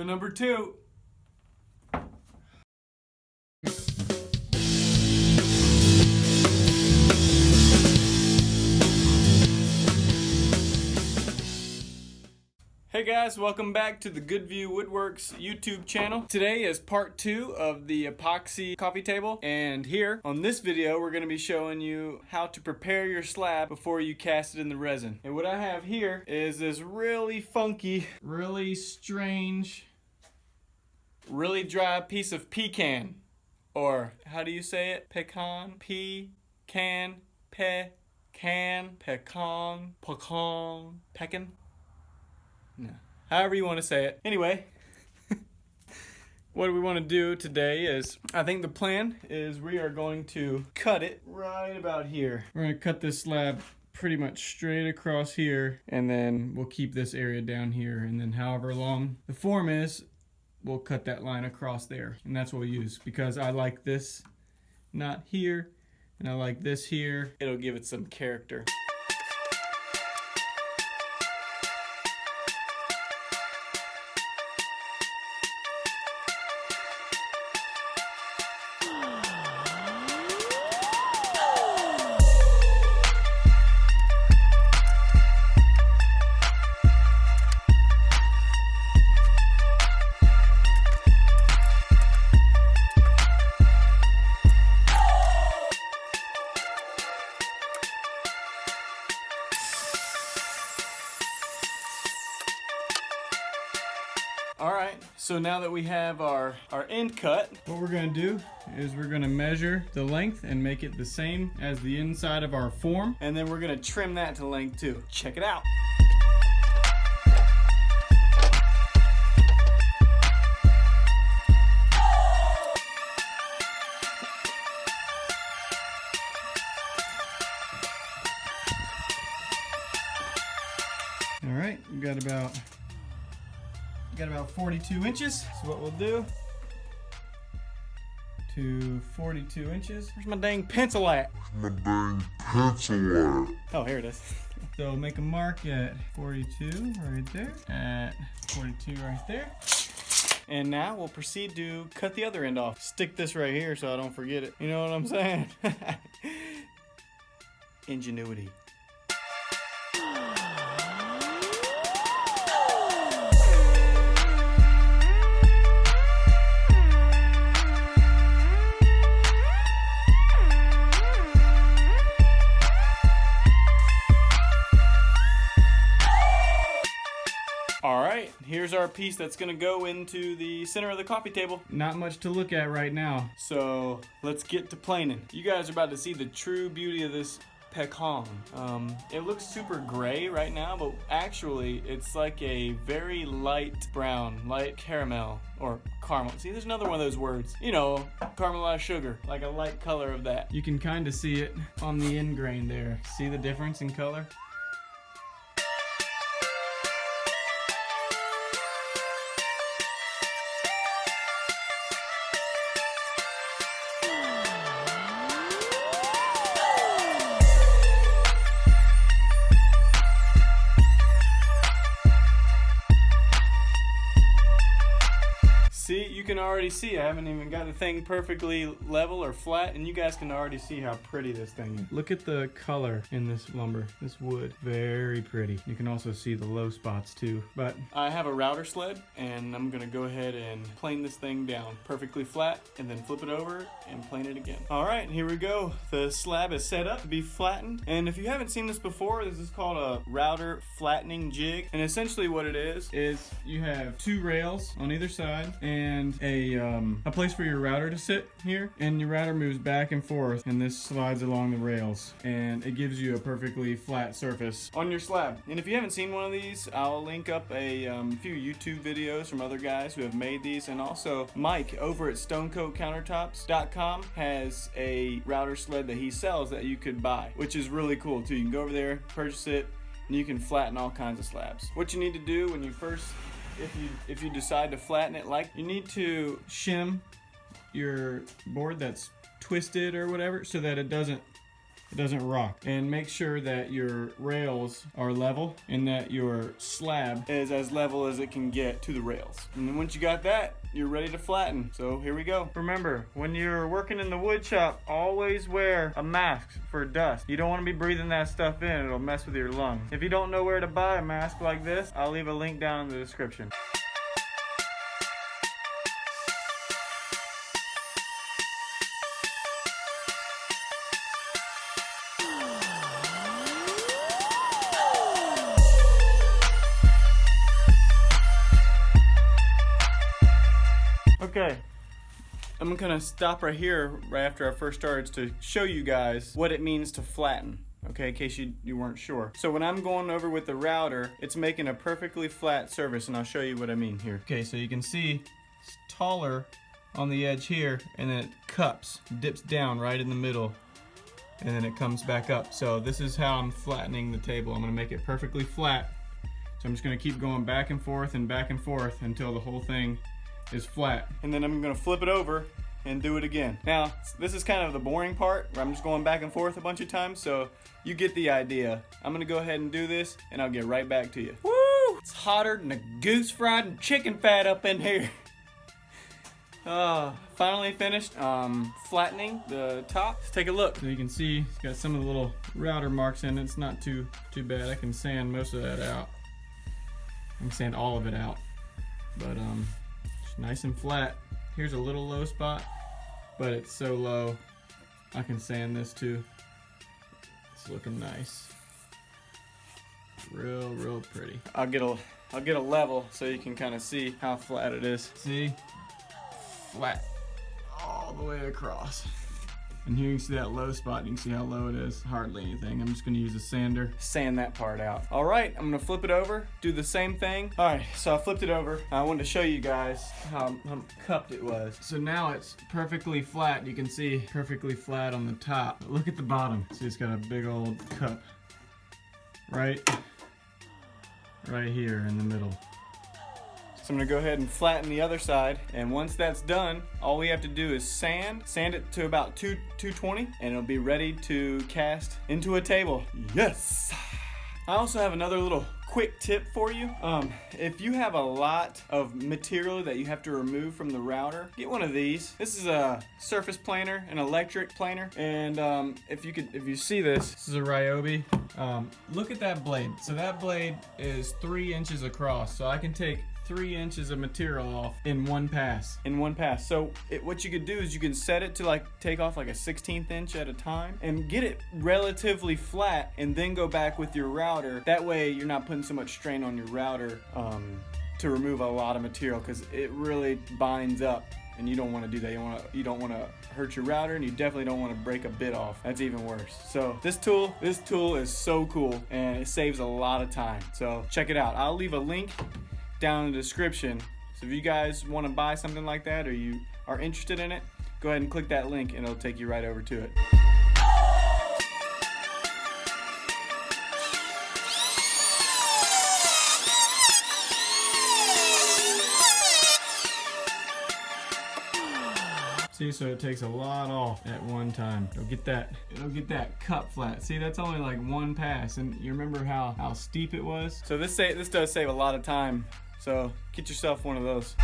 number 2. Hey guys, welcome back to the Goodview Woodworks YouTube channel. Today is part 2 of the epoxy coffee table, and here on this video we're going to be showing you how to prepare your slab before you cast it in the resin. And what I have here is this really funky, really strange, really dry piece of pecan, or how do you say it? Pecan? Pecan? Pecan? No. However you want to say it. Anyway, what we want to do today is, I think the plan is we are going to cut it right about here. We're going to cut this slab pretty much straight across here, and then we'll keep this area down here, and then however long the form is, we'll cut that line across there. And that's what we'll use, because I like this knot here, and I like this here. It'll give it some character. Alright, so now that we have our end cut, what we're going to do is we're going to measure the length and make it the same as the inside of our form, and then we're going to trim that to length too. Check it out. Alright, we got about 42 inches. So what we'll do to 42 inches. Where's my dang pencil at? Oh, here it is. So make a mark at 42 right there. At 42 right there. And now we'll proceed to cut the other end off. Stick this right here so I don't forget it. You know what I'm saying? Ingenuity. Alright, here's our piece that's going to go into the center of the coffee table. Not much to look at right now, so let's get to planing. You guys are about to see the true beauty of this pecan. It looks super gray right now, but actually it's like a very light brown, light caramel, or caramel. See, there's another one of those words. You know, caramelized sugar, like a light color of that. You can kind of see it on the end grain there. See the difference in color? See, you can already see I haven't even got the thing perfectly level or flat, and you guys can already see how pretty this thing is. Look at the color in this lumber, this wood. Very pretty. You can also see the low spots too. But I have a router sled, and I'm gonna go ahead and plane this thing down perfectly flat, and then flip it over and plane it again. All right, here we go. The slab is set up to be flattened, and if you haven't seen this before, this is called a router flattening jig. And essentially what it is you have 2 rails on either side, and a place for your router to sit here, and your router moves back and forth, and this slides along the rails, and it gives you a perfectly flat surface on your slab. And if you haven't seen one of these, I'll link up a few YouTube videos from other guys who have made these, and also Mike over at Countertops.com has a router sled that he sells that you could buy, which is really cool too. You can go over there, purchase it, and you can flatten all kinds of slabs. What you need to do when you first, if you decide to flatten it, like, you need to shim your board that's twisted or whatever so that it doesn't it doesn't rock. And make sure that your rails are level and that your slab is as level as it can get to the rails. And then once you got that, you're ready to flatten. So here we go. Remember, when you're working in the wood shop, always wear a mask for dust. You don't want to be breathing that stuff in. It'll mess with your lungs. If you don't know where to buy a mask like this, I'll leave a link down in the description. Okay, I'm gonna stop right here right after I first started to show you guys what it means to flatten, okay, in case you weren't sure. So when I'm going over with the router, it's making a perfectly flat surface, and I'll show you what I mean here. Okay, so you can see it's taller on the edge here, and then it cups, dips down right in the middle, and then it comes back up. So this is how I'm flattening the table. I'm gonna make it perfectly flat. So I'm just gonna keep going back and forth until the whole thing is flat. And then I'm gonna flip it over and do it again. Now, this is kind of the boring part where I'm just going back and forth a bunch of times, so you get the idea. I'm gonna go ahead and do this, and I'll get right back to you. Woo! It's hotter than a goose fried and chicken fat up in here. Finally finished flattening the top. Let's take a look. So you can see it's got some of the little router marks in it. It's not too bad. I can sand most of that out. I can sand all of it out, but nice and flat. Here's a little low spot, but it's so low I can sand this too. It's looking nice. Real pretty. I'll get a level so you can kind of see how flat it is. See? Flat all the way across. And here you can see that low spot. You can see how low it is. Hardly anything. I'm just gonna use a sander, sand that part out. All right, I'm gonna flip it over, do the same thing. All right, so I flipped it over. I wanted to show you guys how cupped it was. So now it's perfectly flat. You can see perfectly flat on the top. But look at the bottom. See, it's got a big old cup right here in the middle. So I'm gonna go ahead and flatten the other side, and once that's done, all we have to do is sand it to about 220, and it'll be ready to cast into a table. Yes! I also have another little quick tip for you. If you have a lot of material that you have to remove from the router, get one of these. This is a surface planer, an electric planer, and if you see this is a Ryobi. Look at that blade. So that blade is 3 inches across, so I can take 3 inches of material off in one pass. So what you could do is you can set it to take off like a 1/16 inch at a time and get it relatively flat, and then go back with your router. That way you're not putting so much strain on your router to remove a lot of material, because it really binds up, and you don't want to do that. You don't want to hurt your router, and you definitely don't want to break a bit off. That's even worse. So this tool is so cool, and it saves a lot of time. So check it out. I'll leave a link down in the description. So if you guys want to buy something like that, or you are interested in it, go ahead and click that link, and it'll take you right over to it. See, so it takes a lot off at one time. It'll get that cup flat. See, that's only like one pass, and you remember how steep it was? So this does save a lot of time. So get yourself one of those.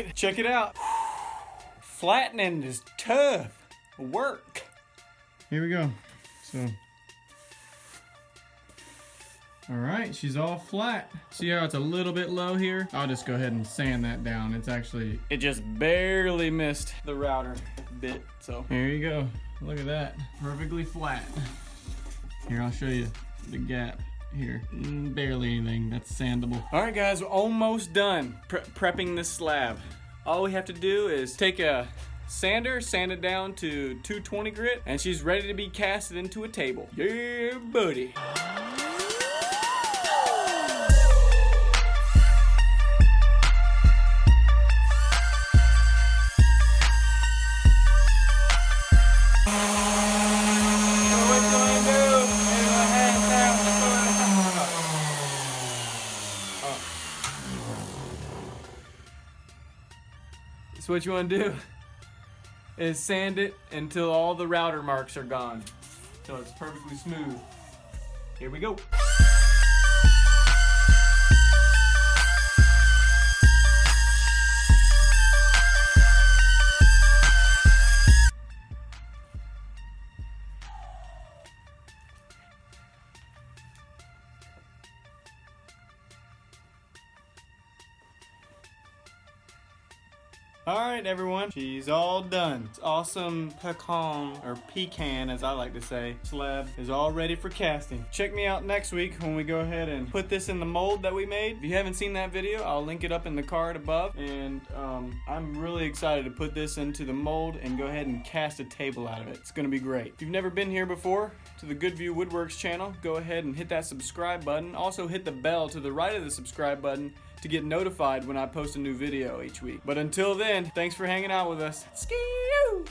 right, check it out. Flattening is tough work. Here we go. So, all right, she's all flat. See how it's a little bit low here? I'll just go ahead and sand that down. It just barely missed the router bit. So here you go. Look at that, perfectly flat. Here, I'll show you the gap here. Barely anything, that's sandable. All right guys, we're almost done prepping this slab. All we have to do is take a sander, sand it down to 220 grit, and she's ready to be casted into a table. Yeah, buddy. So what you want to do is sand it until all the router marks are gone, till it's perfectly smooth. Here we go. Alright everyone, she's all done. It's awesome pecan as I like to say, slab is all ready for casting. Check me out next week when we go ahead and put this in the mold that we made. If you haven't seen that video, I'll link it up in the card above. And I'm really excited to put this into the mold and go ahead and cast a table out of it. It's gonna be great. If you've never been here before to the Good View Woodworks channel, go ahead and hit that subscribe button. Also hit the bell to the right of the subscribe button to get notified when I post a new video each week. But until then, thanks for hanging out with us. Ski-oo!